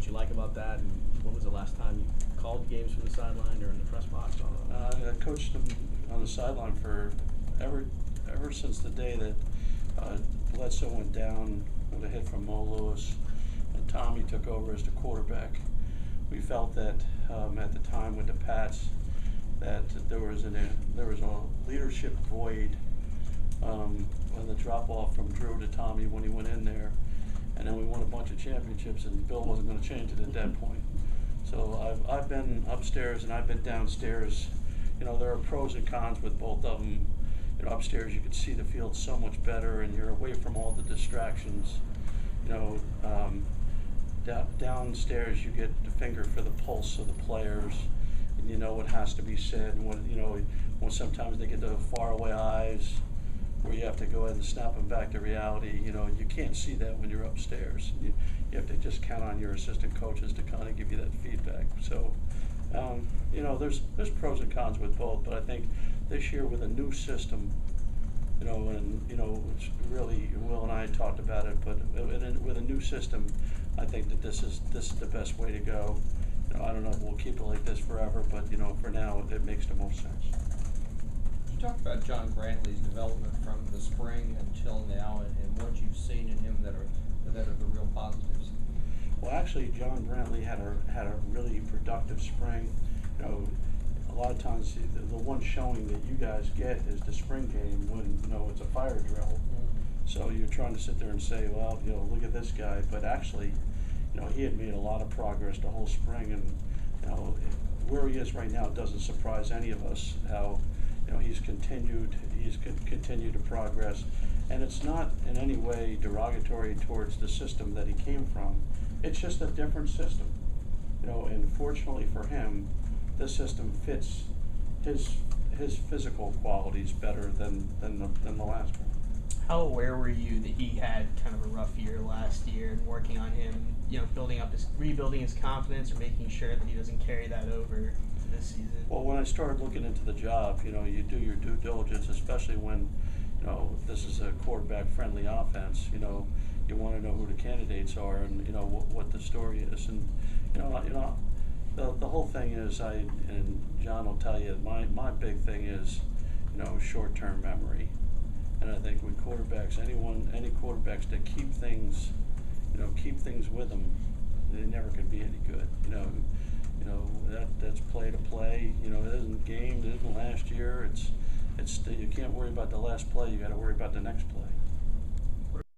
what you like about that, and when was the last time you called games from the sideline or in the press box? I coached him on the sideline for ever since the day that Bledsoe went down with a hit from Mo Lewis and Tommy took over as the quarterback. We felt that at the time with the Pats that there was a leadership void when the drop off from Drew to Tommy when he went in there, and then we won a bunch of championships, and Bill wasn't going to change it at that point. So I've been upstairs and I've been downstairs. You know, there are pros and cons with both of them. You know, upstairs you can see the field so much better, and you're away from all the distractions. You know, downstairs you get the finger for the pulse of the players, and you know what has to be said. And when sometimes they get the faraway eyes, where you have to go ahead and snap them back to reality. You know, you can't see that when you're upstairs. You have to just count on your assistant coaches to kind of give you that feedback. So, you know, there's pros and cons with both, but I think this year with a new system, you know, and you know, it's really Will and I talked about it, but with a new system, I think that this is the best way to go. You know, I don't know if we'll keep it like this forever, but you know, for now, it makes the most sense. You talked about John Brantley's development from the spring until now, and what you've seen in him that are the real positives. Well, actually, John Brantley had a really productive spring. You know, a lot of times the one showing that you guys get is the spring game when you know it's a fire drill. So you're trying to sit there and say, well, you know, look at this guy, but actually, you know, he had made a lot of progress the whole spring, and you know, where he is right now doesn't surprise any of us. How you know he's continued to progress, and it's not in any way derogatory towards the system that he came from. It's just a different system, you know. And fortunately for him, this system fits his physical qualities better than the last one. How aware were you that he had kind of a rough year last year, and working on him, you know, rebuilding his confidence, or making sure that he doesn't carry that over to this season? Well, when I started looking into the job, you know, you do your due diligence, especially when, you know, this is a quarterback-friendly offense. You know, you want to know who the candidates are, and you know what the story is, and you know, the whole thing is, and John will tell you, my big thing is, you know, short-term memory. And I think with quarterbacks, any quarterbacks that keep things with them, they never could be any good. You know that's play to play. You know, it isn't games. It isn't last year. It's you can't worry about the last play. You got to worry about the next play.